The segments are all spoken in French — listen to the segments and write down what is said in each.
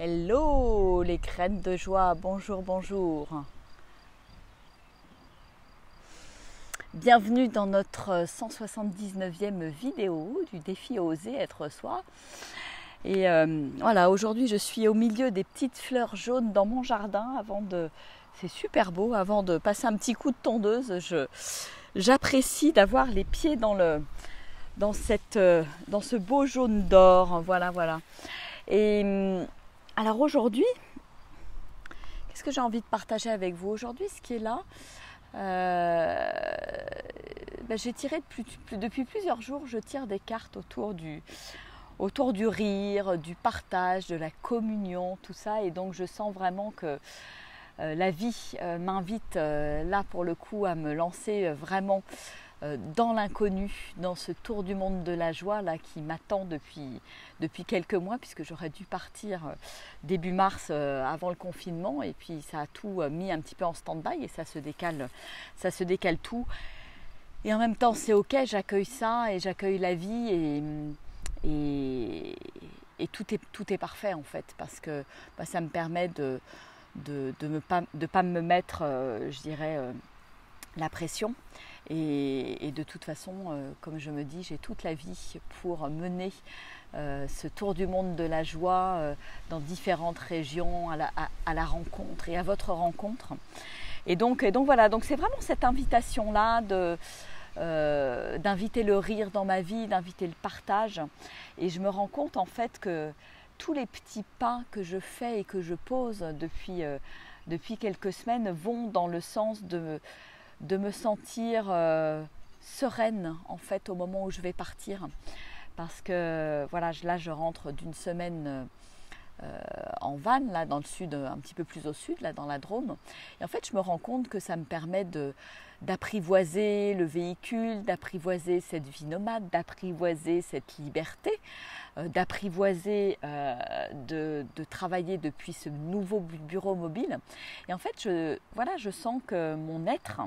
Hello les graines de joie, bonjour, bonjour. Bienvenue dans notre 179e vidéo du défi Oser être soi. Et voilà, aujourd'hui je suis au milieu des petites fleurs jaunes dans mon jardin c'est super beau, avant de passer un petit coup de tondeuse, j'apprécie d'avoir les pieds dans ce beau jaune d'or, voilà. Et alors aujourd'hui, qu'est-ce que j'ai envie de partager avec vous aujourd'hui? Ce qui est là, j'ai tiré depuis plusieurs jours, je tire des cartes autour du rire, du partage, de la communion, tout ça. Et donc je sens vraiment que la vie m'invite là pour le coup à me lancer vraiment dans l'inconnu, dans ce tour du monde de la joie là qui m'attend depuis quelques mois, puisque j'aurais dû partir début mars avant le confinement, et puis ça a tout mis un petit peu en stand-by et ça se décale tout. Et en même temps c'est ok, j'accueille ça et j'accueille la vie et tout est parfait en fait, parce que ça me permet de pas me mettre, je dirais, la pression. Et de toute façon, comme je me dis, j'ai toute la vie pour mener ce tour du monde de la joie dans différentes régions, à la rencontre et à votre rencontre. Et donc voilà, donc c'est vraiment cette invitation-là d'inviter le rire dans ma vie, d'inviter le partage. Et je me rends compte en fait que tous les petits pas que je fais et que je pose depuis quelques semaines vont dans le sens de me sentir sereine en fait au moment où je vais partir, parce que voilà, là je rentre d'une semaine en van là dans le sud, un petit peu plus au sud là dans la Drôme, et en fait je me rends compte que ça me permet d'apprivoiser le véhicule, d'apprivoiser cette vie nomade, d'apprivoiser cette liberté, d'apprivoiser, de travailler depuis ce nouveau bureau mobile. Et en fait, je sens que mon être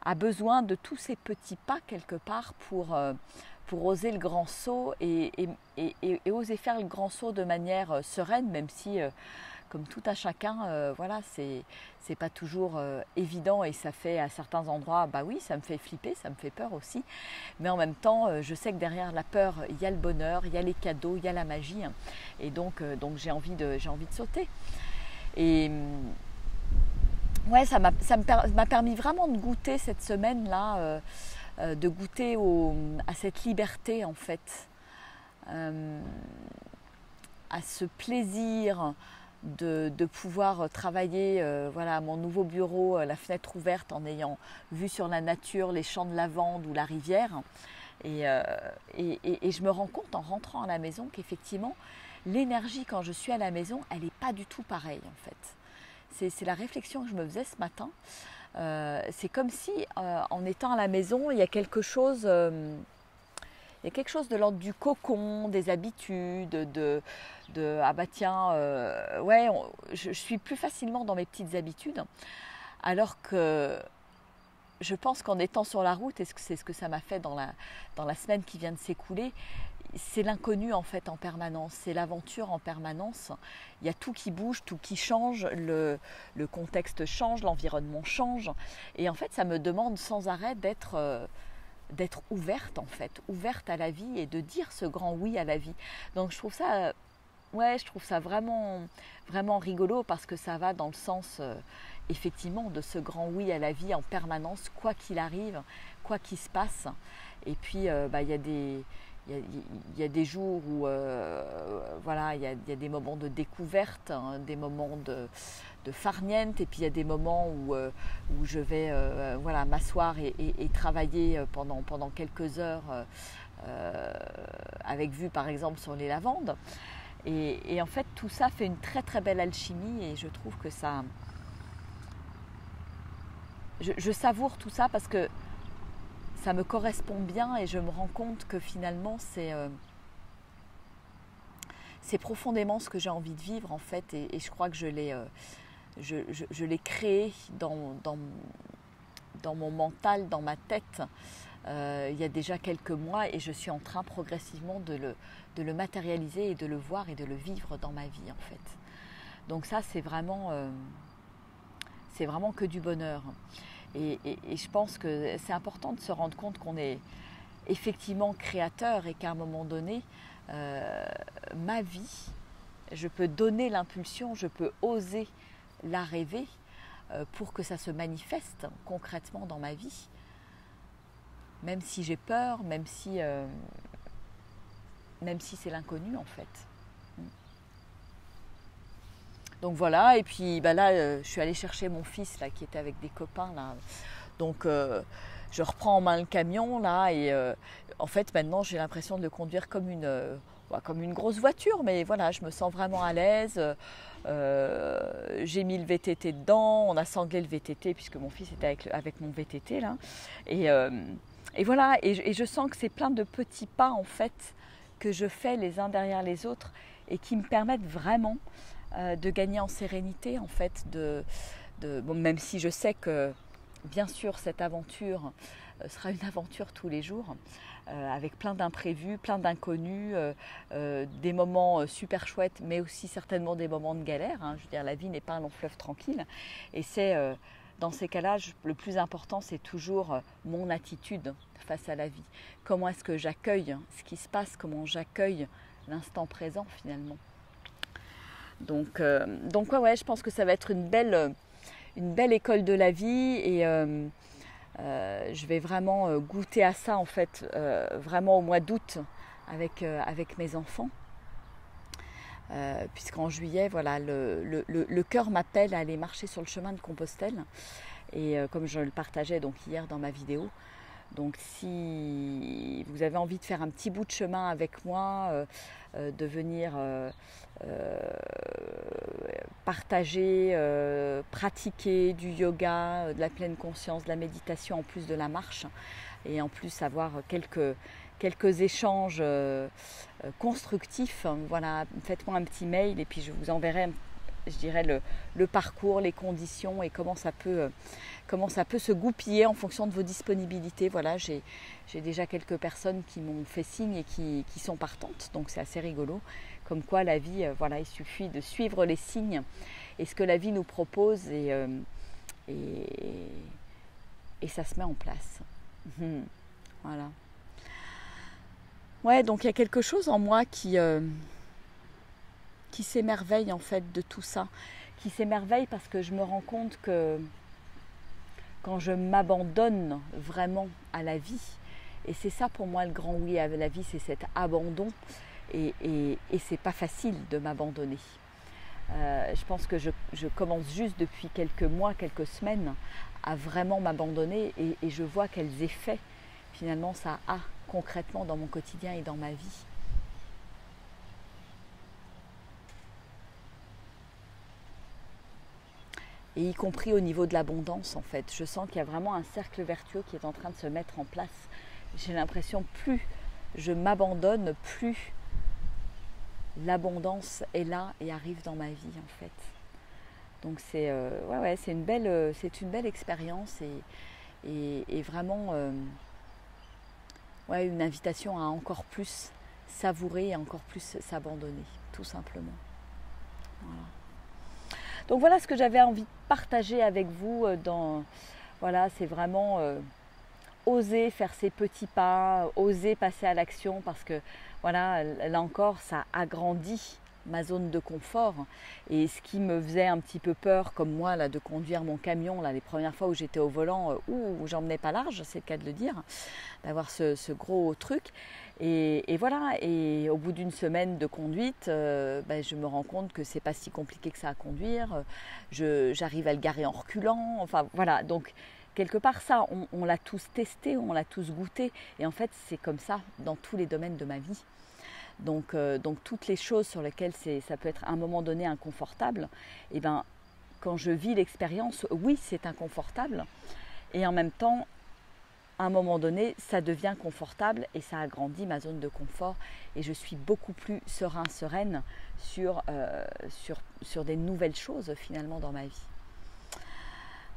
a besoin de tous ces petits pas quelque part pour oser le grand saut et oser faire le grand saut de manière sereine, même si comme tout à chacun, voilà, c'est pas toujours évident, et ça fait à certains endroits, bah oui, ça me fait flipper, ça me fait peur aussi. Mais en même temps, je sais que derrière la peur, il y a le bonheur, il y a les cadeaux, il y a la magie. Et donc j'ai envie de sauter. Et ouais, ça m'a permis vraiment de goûter cette semaine-là, de goûter à cette liberté en fait, à ce plaisir de pouvoir travailler voilà, à mon nouveau bureau, la fenêtre ouverte, en ayant vue sur la nature, les champs de lavande ou la rivière. Et je me rends compte en rentrant à la maison qu'effectivement, l'énergie quand je suis à la maison, elle n'est pas du tout pareille en fait. C'est la réflexion que je me faisais ce matin. C'est comme si en étant à la maison, il y a quelque chose de l'ordre du cocon, des habitudes, ah bah tiens, ouais, je suis plus facilement dans mes petites habitudes, alors que je pense qu'en étant sur la route, et c'est ce que ça m'a fait dans la semaine qui vient de s'écouler, c'est l'inconnu en fait en permanence, c'est l'aventure en permanence. Il y a tout qui bouge, tout qui change, le contexte change, l'environnement change, et en fait ça me demande sans arrêt d'être ouverte en fait, ouverte à la vie, et de dire ce grand oui à la vie. Donc je trouve ça vraiment, vraiment rigolo, parce que ça va dans le sens effectivement de ce grand oui à la vie en permanence, quoi qu'il arrive, quoi qu'il se passe. Et puis il y a des jours où voilà, il y a des moments de découverte, hein, des moments de farniente, et puis il y a des moments où je vais voilà, m'asseoir et travailler pendant quelques heures avec vue par exemple sur les lavandes. Et en fait tout ça fait une très très belle alchimie, et je trouve que ça... Je savoure tout ça parce que ça me correspond bien, et je me rends compte que finalement c'est profondément ce que j'ai envie de vivre en fait, et je crois que je l'ai créé dans mon mental, dans ma tête, il y a déjà quelques mois et je suis en train progressivement de le matérialiser et de le voir et de le vivre dans ma vie en fait. Donc ça c'est vraiment que du bonheur. Et je pense que c'est important de se rendre compte qu'on est effectivement créateur et qu'à un moment donné, ma vie, je peux donner l'impulsion, je peux oser la rêver pour que ça se manifeste concrètement dans ma vie. Même si j'ai peur, même si c'est l'inconnu en fait. Donc voilà, et puis là, je suis allée chercher mon fils là, qui était avec des copains. Là. Donc je reprends en main le camion là, et en fait maintenant j'ai l'impression de le conduire comme une grosse voiture, mais voilà, je me sens vraiment à l'aise. J'ai mis le VTT dedans, on a sanglé le VTT puisque mon fils était avec mon VTT là. Et voilà, et je sens que c'est plein de petits pas en fait que je fais les uns derrière les autres et qui me permettent vraiment de gagner en sérénité en fait. Bon, même si je sais que bien sûr cette aventure sera une aventure tous les jours, avec plein d'imprévus, plein d'inconnus, des moments super chouettes, mais aussi certainement des moments de galère. Hein. Je veux dire, la vie n'est pas un long fleuve tranquille. Et c'est dans ces cas-là, le plus important, c'est toujours mon attitude face à la vie. Comment est-ce que j'accueille ce qui se passe, comment j'accueille l'instant présent finalement. Donc ouais, je pense que ça va être une belle école de la vie et je vais vraiment goûter à ça en fait, vraiment au mois d'août avec mes enfants. Puisqu'en juillet, voilà, le cœur m'appelle à aller marcher sur le chemin de Compostelle. Et comme je le partageais donc hier dans ma vidéo, donc si vous avez envie de faire un petit bout de chemin avec moi, de venir partager, pratiquer du yoga, de la pleine conscience, de la méditation en plus de la marche, et en plus avoir quelques échanges constructifs, voilà, faites-moi un petit mail et puis je vous enverrai, je dirais, le parcours, les conditions et comment ça peut se goupiller en fonction de vos disponibilités. Voilà, j'ai déjà quelques personnes qui m'ont fait signe et qui sont partantes, donc c'est assez rigolo. Comme quoi la vie, voilà, il suffit de suivre les signes et ce que la vie nous propose et ça se met en place. Voilà. Ouais, donc il y a quelque chose en moi qui s'émerveille en fait de tout ça, qui s'émerveille parce que je me rends compte que quand je m'abandonne vraiment à la vie, et c'est ça pour moi le grand oui à la vie, c'est cet abandon, et c'est pas facile de m'abandonner. Je pense que je commence juste depuis quelques mois, quelques semaines à vraiment m'abandonner et je vois quels effets finalement ça a concrètement dans mon quotidien et dans ma vie. Et y compris au niveau de l'abondance en fait. Je sens qu'il y a vraiment un cercle vertueux qui est en train de se mettre en place. J'ai l'impression plus je m'abandonne, plus l'abondance est là et arrive dans ma vie en fait. Donc c'est c'est une belle expérience et vraiment une invitation à encore plus savourer et encore plus s'abandonner, tout simplement. Voilà. Donc voilà ce que j'avais envie de partager avec vous c'est vraiment oser faire ces petits pas, oser passer à l'action parce que voilà, là encore, ça agrandit ma zone de confort. Et ce qui me faisait un petit peu peur, comme moi, là, de conduire mon camion, là, les premières fois où j'étais au volant, où j'emmenais pas large, c'est le cas de le dire, d'avoir ce gros truc. Et voilà, et au bout d'une semaine de conduite, je me rends compte que c'est pas si compliqué que ça à conduire. J'arrive à le garer en reculant. Enfin voilà, donc quelque part ça, on l'a tous testé, on l'a tous goûté. Et en fait, c'est comme ça dans tous les domaines de ma vie. Donc toutes les choses sur lesquelles ça peut être à un moment donné inconfortable, et quand je vis l'expérience, oui, c'est inconfortable. Et en même temps, à un moment donné, ça devient confortable et ça agrandit ma zone de confort et je suis beaucoup plus sereine sur des nouvelles choses finalement dans ma vie.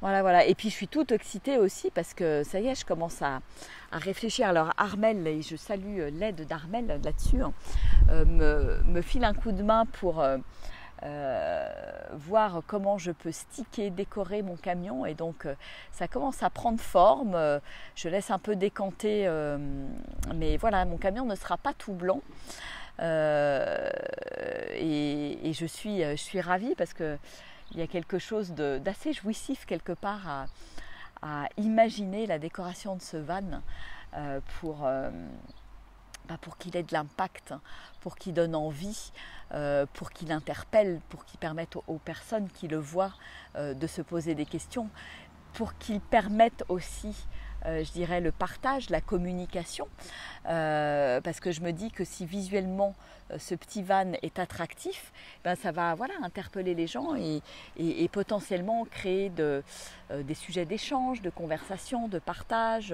Voilà, voilà. Et puis je suis toute excitée aussi parce que ça y est, je commence à réfléchir. Alors Armel, et je salue l'aide d'Armel là-dessus, hein, me file un coup de main pour voir comment je peux sticker, décorer mon camion. Et donc ça commence à prendre forme. Je laisse un peu décanter, mais voilà, mon camion ne sera pas tout blanc. Et je suis ravie parce que il y a quelque chose d'assez jouissif quelque part à imaginer la décoration de ce van pour qu'il ait de l'impact, pour qu'il donne envie, pour qu'il interpelle, pour qu'il permette aux personnes qui le voient de se poser des questions, pour qu'il permette aussi, je dirais, le partage, la communication, parce que je me dis que si visuellement ce petit van est attractif, ben ça va interpeller les gens et potentiellement créer des sujets d'échange, de conversation, de partage,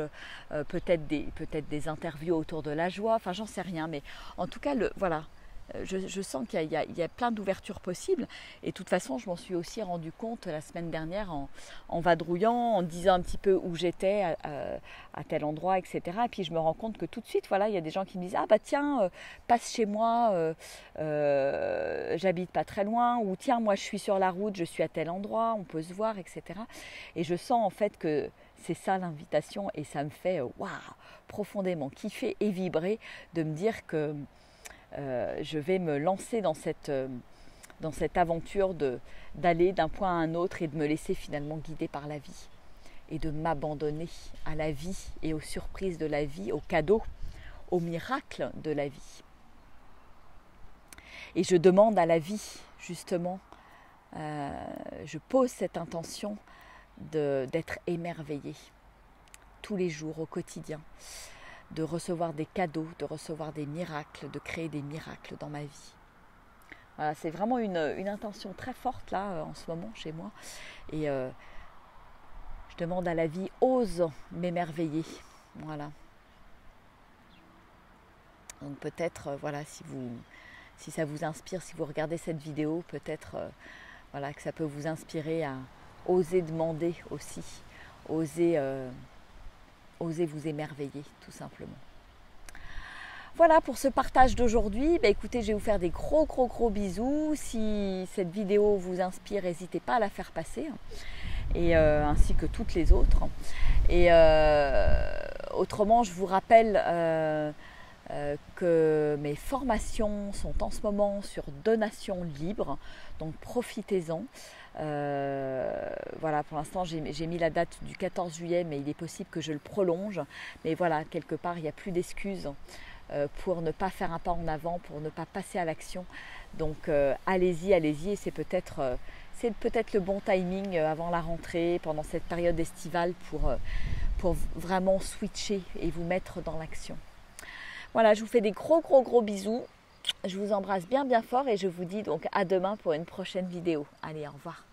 peut-être des interviews autour de la joie, enfin j'en sais rien, mais en tout cas je sens qu'il y a plein d'ouvertures possibles et de toute façon je m'en suis aussi rendu compte la semaine dernière en vadrouillant, en disant un petit peu où j'étais à tel endroit, etc. Et puis je me rends compte que tout de suite, il y a des gens qui me disent « Ah bah tiens, passe chez moi, j'habite pas très loin » ou « Tiens, moi je suis sur la route, je suis à tel endroit, on peut se voir, etc. » Et je sens en fait que c'est ça l'invitation et ça me fait profondément kiffer et vibrer de me dire que je vais me lancer dans cette aventure d'aller d'un point à un autre et de me laisser finalement guider par la vie et de m'abandonner à la vie et aux surprises de la vie, aux cadeaux, aux miracles de la vie. Et je demande à la vie, justement, je pose cette intention d'être émerveillée tous les jours, au quotidien, de recevoir des cadeaux, de recevoir des miracles, de créer des miracles dans ma vie. Voilà, c'est vraiment une intention très forte là en ce moment chez moi. Et je demande à la vie, ose m'émerveiller. Voilà. Donc peut-être, si ça vous inspire, si vous regardez cette vidéo, peut-être que ça peut vous inspirer à oser demander aussi, oser vous émerveiller tout simplement. Voilà pour ce partage d'aujourd'hui. Écoutez, je vais vous faire des gros bisous. Si cette vidéo vous inspire, n'hésitez pas à la faire passer, et ainsi que toutes les autres. Et autrement, je vous rappelle que mes formations sont en ce moment sur donation libre, donc profitez-en. Pour l'instant j'ai mis la date du 14 juillet, mais il est possible que je le prolonge. Mais voilà, quelque part il n'y a plus d'excuses pour ne pas faire un pas en avant, pour ne pas passer à l'action. Donc allez-y, et c'est peut-être le bon timing avant la rentrée, pendant cette période estivale, pour vraiment switcher et vous mettre dans l'action. Voilà, je vous fais des gros bisous. Je vous embrasse bien fort et je vous dis donc à demain pour une prochaine vidéo. Allez, au revoir.